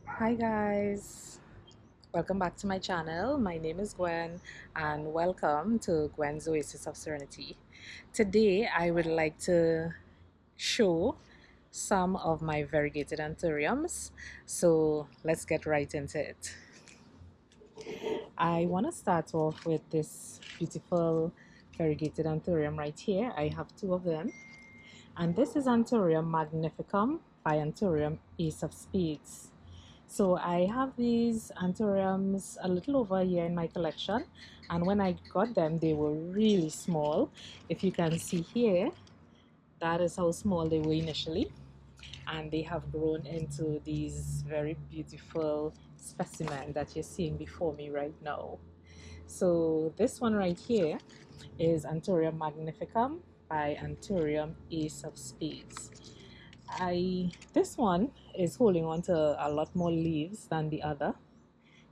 Hi guys, welcome back to my channel. My name is Gwen and welcome to Gwen's Oasis of Serenity. Today I would like to show some of my variegated anthuriums. So let's get right into it. I want to start off with this beautiful variegated anthurium right here. I have two of them, and this is Anthurium magnificum by Anthurium Ace of Spades. So I have these anthuriums a little over a year in my collection, and when I got them they were really small. If you can see here, that is how small they were initially, and they have grown into these very beautiful specimen that you're seeing before me right now. So this one right here is Anthurium magnificum by Anthurium Ace of Spades. This one is holding on to a lot more leaves than the other.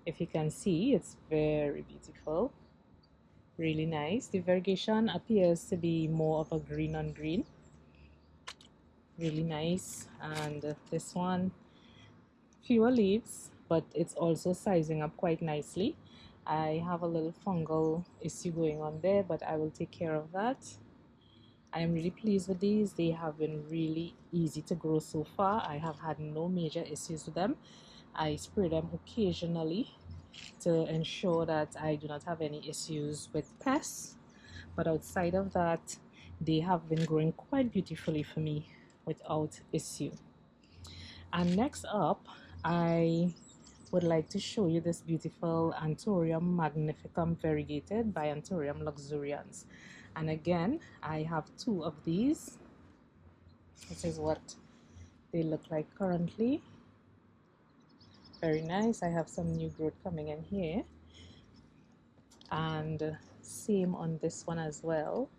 If you can see, it's very beautiful, really nice. The variegation appears to be more of a green on green, really nice. And this one, fewer leaves, but it's also sizing up quite nicely. I have a little fungal issue going on there, but I will take care of that. I am really pleased with these. They have been really easy to grow so far. I have had no major issues with them. I spray them occasionally to ensure that I do not have any issues with pests, but outside of that, they have been growing quite beautifully for me without issue. And next up, I would like to show you this beautiful Anthurium magnificum variegated by Anthurium luxurians. And again, I have two of these. This is what they look like currently. Very nice. I have some new growth coming in here, and same on this one as well.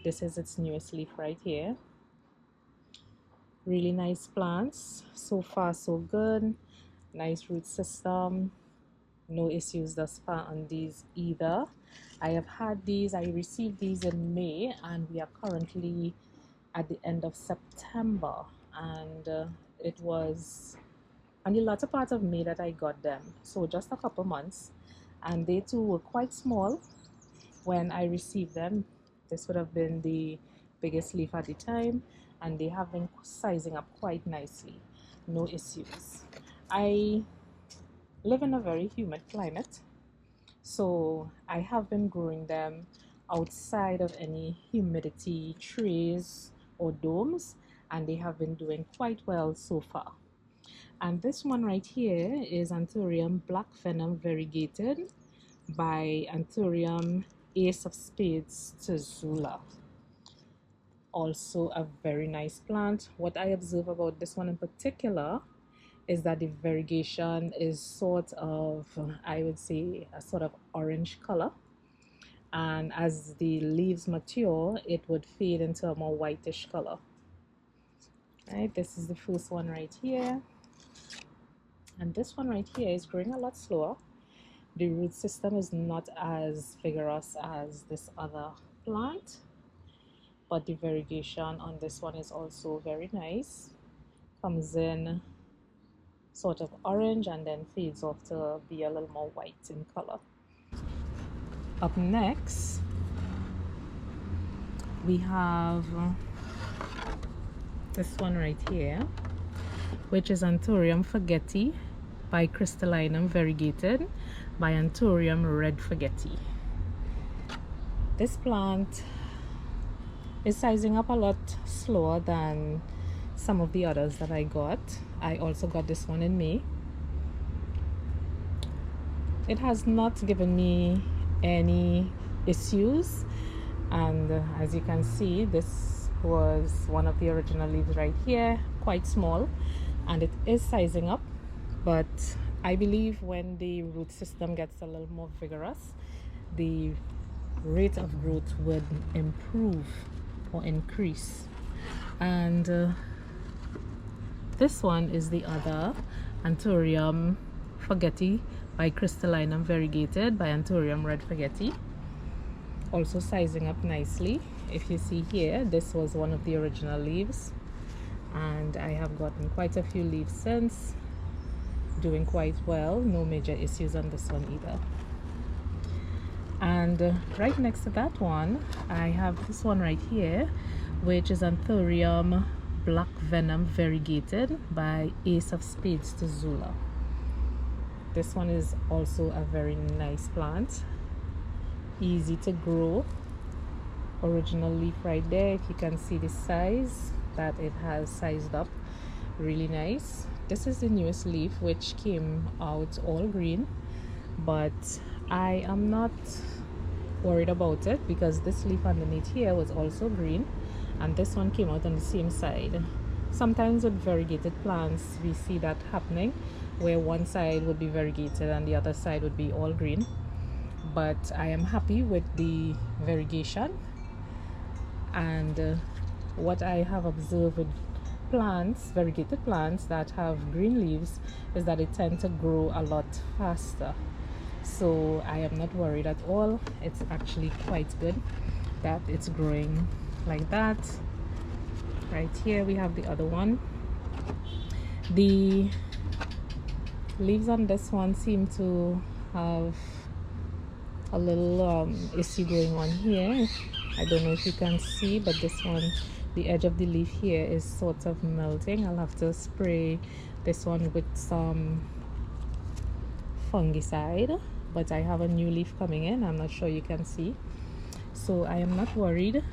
This is its newest leaf right here. Really nice plants. So far so good. Nice root system. No issues thus far on these either. I have had these, I received these in May, and we are currently at the end of September, and it was on the latter part of May that I got them, so just a couple months, and they too were quite small when I received them. This would have been the biggest leaf at the time, and they have been sizing up quite nicely. No issues. I live in a very humid climate, so I have been growing them outside of any humidity trays or domes, and they have been doing quite well so far. And this one right here is Anthurium Black Venom Variegated by Anthurium Ace of Spades Tazula. Also a very nice plant. What I observe about this one in particular is that the variegation is sort of, I would say, a sort of orange color. And as the leaves mature, it would fade into a more whitish color. Right, this is the first one right here. And this one right here is growing a lot slower. The root system is not as vigorous as this other plant, but the variegation on this one is also very nice. Comes in sort of orange and then fades off to be a little more white in color. Up next, we have this one right here, which is Anthurium Forgetti by Crystallinum Variegated by Anthurium Red Forgetti. This plant is sizing up a lot slower than some of the others that I got. I also got this one in May. It has not given me any issues, and as you can see, this was one of the original leaves right here, quite small, and it is sizing up, but I believe when the root system gets a little more vigorous, the rate of growth would improve or increase. And this one is the other Anthurium Forgetti by Crystallinum Variegated by Anthurium Red Forgetti. Also sizing up nicely. If you see here, this was one of the original leaves, and I have gotten quite a few leaves since. doing quite well. No major issues on this one either. And right next to that one, I have this one right here, which is Anthurium Black Venom Variegated by Ace of Spades to Zula. This one is also a very nice plant, easy to grow. Original leaf right there, if you can see the size that it has sized up, really nice. This is the newest leaf, which came out all green, but I am not worried about it because this leaf underneath here was also green, and this one came out on the same side. Sometimes with variegated plants we see that happening, where one side would be variegated and the other side would be all green, but I am happy with the variegation. And what I have observed with plants, variegated plants that have green leaves, is that they tend to grow a lot faster. So I am not worried at all. It's actually quite good that it's growing like that. Right here we have the other one. The leaves on this one seem to have a little issue going on here. I don't know if you can see, but this one, the edge of the leaf here is sort of melting. I'll have to spray this one with some fungicide, but I have a new leaf coming in. I'm not sure you can see, so I am not worried.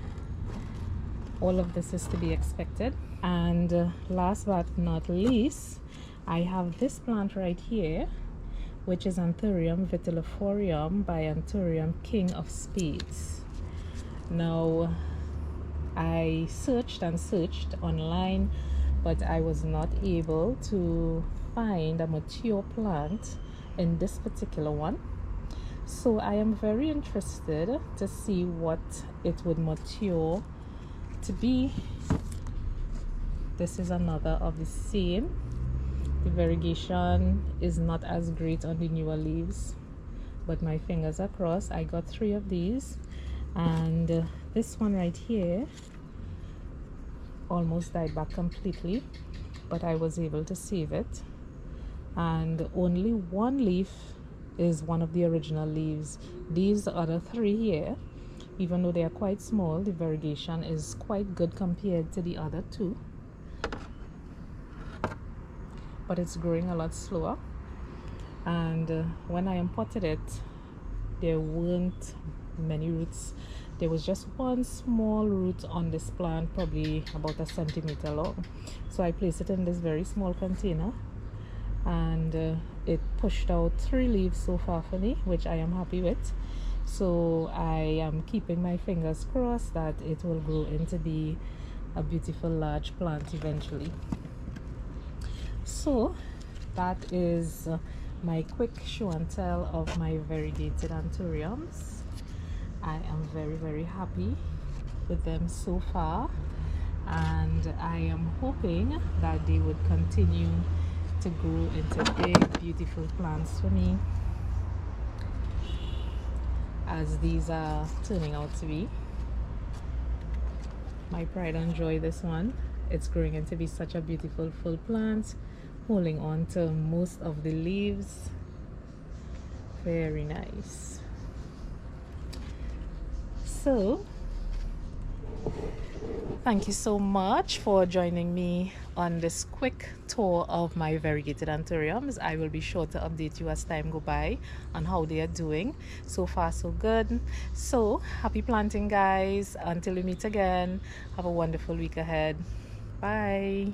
All of this is to be expected. And last but not least, I have this plant right here, which is Anthurium vitellifolium by Anthurium King of Spades. Now, I searched and searched online, but I was not able to find a mature plant in this particular one. So I am very interested to see what it would mature to be. This is another of the same. The variegation is not as great on the newer leaves, but my fingers are crossed. I got 3 of these, and this one right here almost died back completely, but I was able to save it, and only 1 leaf is one of the original leaves. These other 3 here, even though they are quite small, the variegation is quite good compared to the other 2, but it's growing a lot slower. And when I potted it, there weren't many roots. There was just 1 small root on this plant, probably about a centimeter long. So I placed it in this very small container, and it pushed out 3 leaves so far for me, which I am happy with. So I am keeping my fingers crossed that it will grow into be a beautiful large plant eventually. So that is my quick show and tell of my variegated anthuriums. I am very happy with them so far, and I am hoping that they would continue to grow into big beautiful plants for me, as these are turning out to be. My pride and joy, this one, it's growing into be such a beautiful full plant, holding on to most of the leaves. Very nice. So thank you so much for joining me on this quick tour of my variegated anthuriums. I will be sure to update you as time go by on how they are doing. So far so good. So happy planting, guys. Until we meet again, have a wonderful week ahead. Bye.